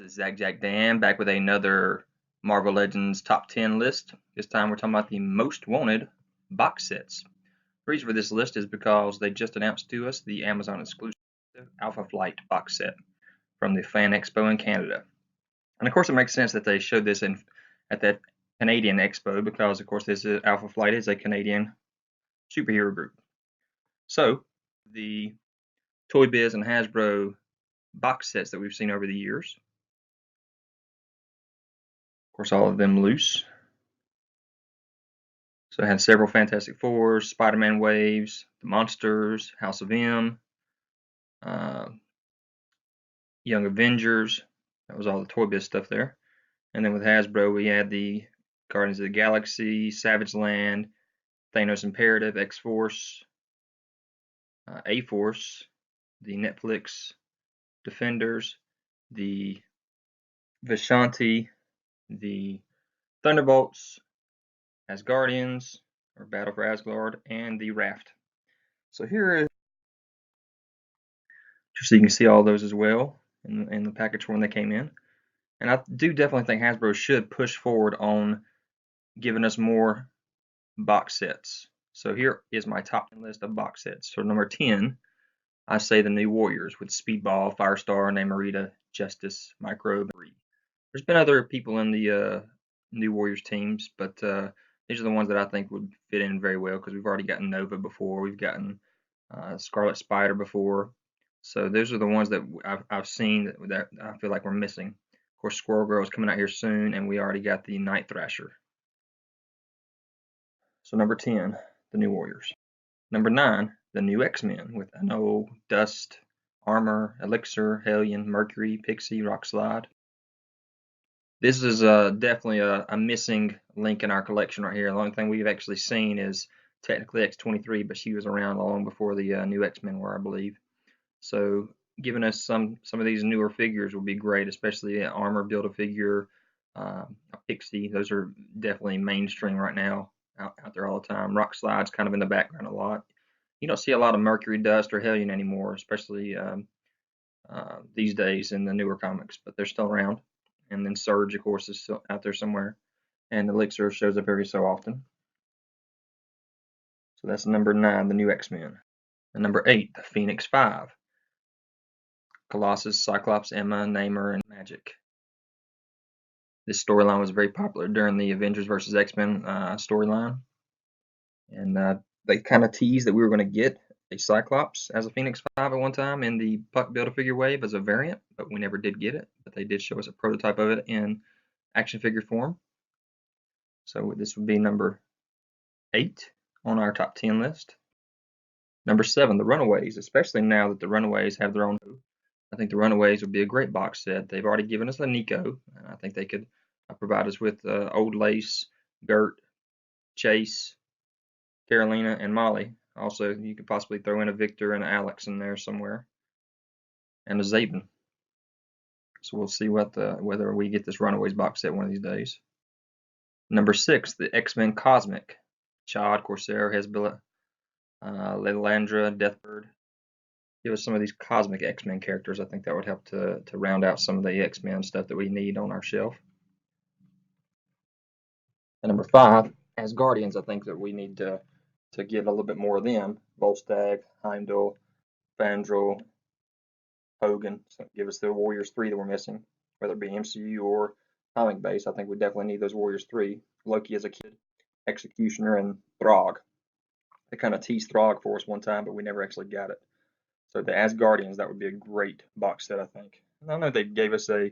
This is ZacJacDan back with another Marvel Legends top 10 list. This time we're talking about the most wanted box sets. The reason for this list is because they just announced to us the Amazon exclusive Alpha Flight box set from the Fan Expo in Canada. And of course it makes sense that they showed this at that Canadian Expo because of course this is Alpha Flight is a Canadian superhero group. So the Toy Biz and Hasbro box sets that we've seen over the years, of course all of them loose. So it had several Fantastic Fours, Spider-Man waves, the Monsters, House of M, Young Avengers. That was all the Toy Biz stuff there. And then with Hasbro, we had the Guardians of the Galaxy, Savage Land, Thanos Imperative, X-Force, A-Force, the Netflix Defenders, the Vishanti, the Thunderbolts, Asgardians, or Battle for Asgard, and the Raft. So here is, just so you can see all those as well in the package when they came in. And I do definitely think Hasbro should push forward on giving us more box sets. So here is my top 10 list of box sets. So number 10, I say the New Warriors with Speedball, Firestar, Namorita, Justice, Microbe. There's been other people in the New Warriors teams, but these are the ones that I think would fit in very well because we've already gotten Nova before, we've gotten Scarlet Spider before. So those are the ones that I've seen that I feel like we're missing. Of course, Squirrel Girl is coming out here soon, and we already got the Night Thrasher. So number 10, the New Warriors. Number 9, the new X-Men with Ano, Dust, Armor, Elixir, Hellion, Mercury, Pixie, Rockslide. This is definitely a missing link in our collection right here. The only thing we've actually seen is technically X-23, but she was around long before the new X-Men were, I believe. So giving us some of these newer figures would be great, especially Armor Build-A-Figure, a Pixie. Those are definitely mainstream right now, out there all the time. Rock Slide's kind of in the background a lot. You don't see a lot of Mercury, Dust, or Hellion anymore, especially these days in the newer comics, but they're still around. And then Surge, of course, is still out there somewhere. And Elixir shows up every so often. So that's number 9, the new X-Men. And number 8, the Phoenix 5. Colossus, Cyclops, Emma, Namor, and Magic. This storyline was very popular during the Avengers vs. X-Men storyline. And they kind of teased that we were going to get a Cyclops as a Phoenix 5 at one time in the Puck Build-A-Figure wave as a variant, but we never did get it. But they did show us a prototype of it in action figure form. So this would be number 8 on our top 10 list. Number 7, the Runaways, especially now that the Runaways have their own. I think the Runaways would be a great box set. They've already given us a Nico, and I think they could provide us with Old Lace, Gert, Chase, Carolina, and Molly. Also, you could possibly throw in a Victor and an Alex in there somewhere, and a Zabin. So we'll see whether we get this Runaways box set one of these days. Number 6, the X-Men Cosmic. Chad, Corsair, Hezbollah, Lilandra, Deathbird. Give us some of these cosmic X-Men characters. I think that would help to round out some of the X-Men stuff that we need on our shelf. And number 5, Asgardians. I think that we need to get a little bit more of them. Volstagg, Heimdall, Fandral, Hogan. So give us the Warriors 3 that we're missing, whether it be MCU or comic base. I think we definitely need those Warriors 3. Loki as a kid, Executioner, and Throg. They kind of teased Throg for us one time, but we never actually got it. So the Asgardians, that would be a great box set, I think. And I know they gave us a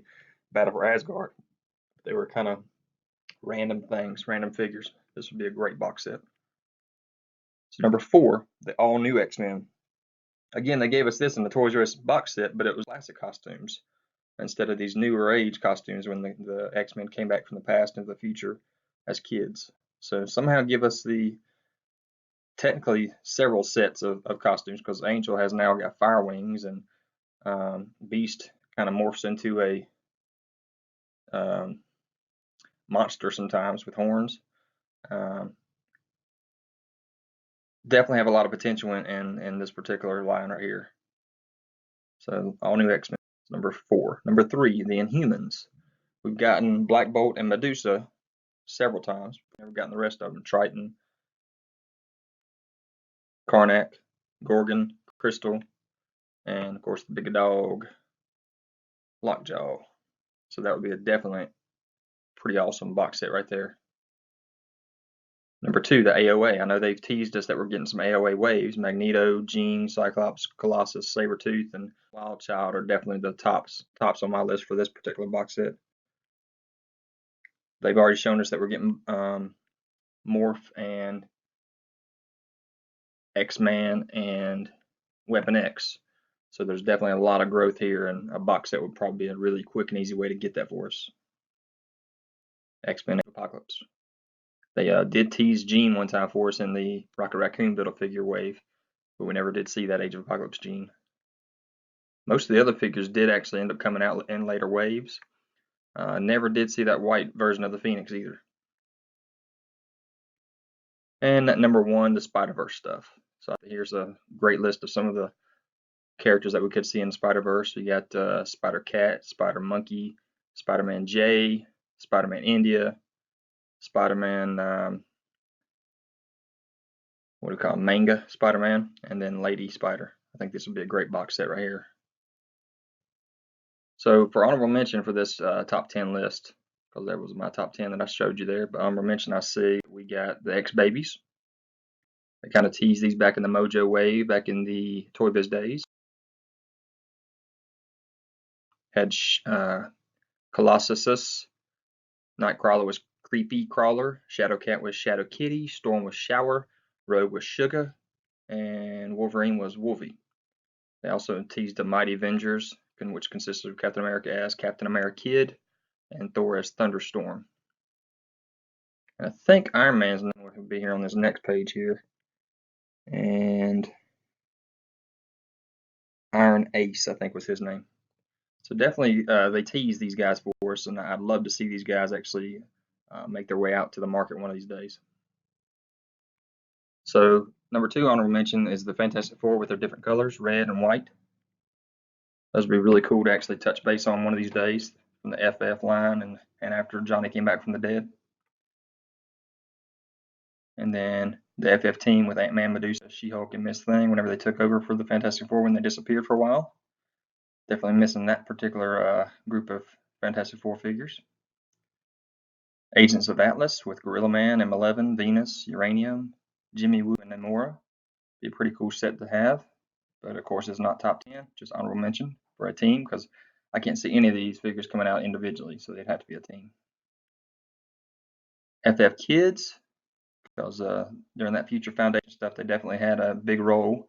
Battle for Asgard. They were kind of random things, random figures. This would be a great box set. So number 4, the all-new X-Men. Again, they gave us this in the Toys R Us box set, but it was classic costumes instead of these newer age costumes when the X-Men came back from the past into the future as kids. So somehow give us the technically several sets of costumes, because Angel has now got fire wings, and Beast kind of morphs into a monster sometimes with horns. Definitely have a lot of potential in this particular line right here. So all new X-Men. number 4. Number 3, the Inhumans. We've gotten Black Bolt and Medusa several times. We've never gotten the rest of them. Triton, Karnak, Gorgon, Crystal, and of course the big dog, Lockjaw. So that would be a definitely pretty awesome box set right there. Number 2, the AOA. I know they've teased us that we're getting some AOA waves. Magneto, Jean, Cyclops, Colossus, Sabretooth, and Wildchild are definitely the tops on my list for this particular box set. They've already shown us that we're getting Morph and X-Man and Weapon X. So there's definitely a lot of growth here, and a box set would probably be a really quick and easy way to get that for us. X-Men Apocalypse. They did tease Jean one time for us in the Rocket Raccoon Build-A-Figure wave, but we never did see that Age of Apocalypse Jean. Most of the other figures did actually end up coming out in later waves. Never did see that white version of the Phoenix either. And at number 1, the Spider-Verse stuff. So here's a great list of some of the characters that we could see in Spider-Verse. We got Spider-Cat, Spider-Monkey, Spider-Man J, Spider-Man India, Spider-Man, what do we call it, Manga Spider-Man, and then Lady Spider. I think this would be a great box set right here. So for honorable mention for this top 10 list, because that was my top 10 that I showed you there, but honorable mention I see we got the X-Babies. They kind of teased these back in the Mojo wave, back in the Toy Biz days. Had Colossus, Nightcrawler was Creepy Crawler, Shadowcat was Shadow Kitty, Storm was Shower, Rogue was Sugar, and Wolverine was Wolvie. They also teased the Mighty Avengers, which consisted of Captain America as Captain America Kid and Thor as Thunderstorm. And I think Iron Man's name will be here on this next page here. And Iron Ace, I think was his name. So definitely they tease these guys for us, and I'd love to see these guys actually make their way out to the market one of these days. So number 2 honorable mention is the Fantastic Four with their different colors, red and white. Those would be really cool to actually touch base on one of these days from the FF line and after Johnny came back from the dead. And then the FF team with Ant-Man, Medusa, She-Hulk, and Miss Thing whenever they took over for the Fantastic Four when they disappeared for a while. Definitely missing that particular group of Fantastic Four figures. Agents of Atlas with Gorilla Man, M11, Venus, Uranium, Jimmy Woo, and Namora. Be a pretty cool set to have, but of course it's not top 10, just honorable mention for a team because I can't see any of these figures coming out individually, so they'd have to be a team. FF Kids, because during that Future Foundation stuff, they definitely had a big role.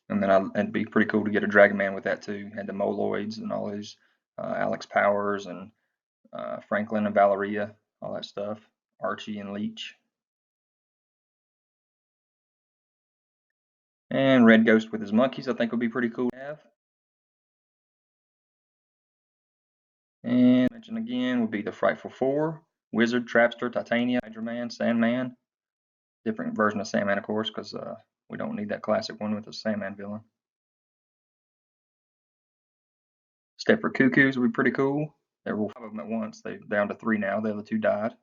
And then it'd be pretty cool to get a Dragon Man with that too. Had the Moloids and all these, Alex Powers and Franklin and Valeria, all that stuff. Archie and Leech. And Red Ghost with his monkeys, I think would be pretty cool to have. And mention again would be the Frightful Four, Wizard, Trapster, Titania, Hydra Man, Sandman. Different version of Sandman, of course, because we don't need that classic one with the Sandman villain. Stepford Cuckoos would be pretty cool. There were 5 of them at once. They're down to 3 now. The other 2 died.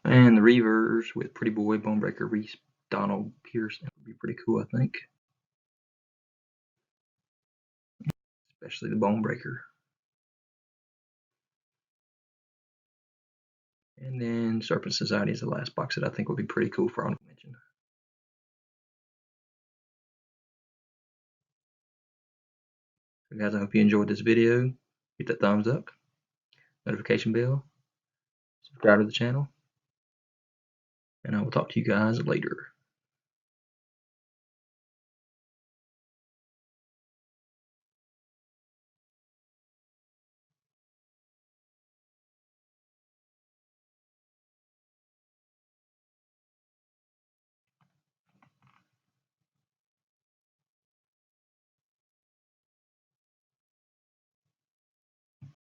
And the Reavers with Pretty Boy, Bonebreaker, Reese, Donald, Pierce. That would be pretty cool, I think. Especially the Bonebreaker. And then Serpent Society is the last box that I think would be pretty cool for honorable mention. So guys, I hope you enjoyed this video. Hit that thumbs up, notification bell, subscribe to the channel, and I will talk to you guys later.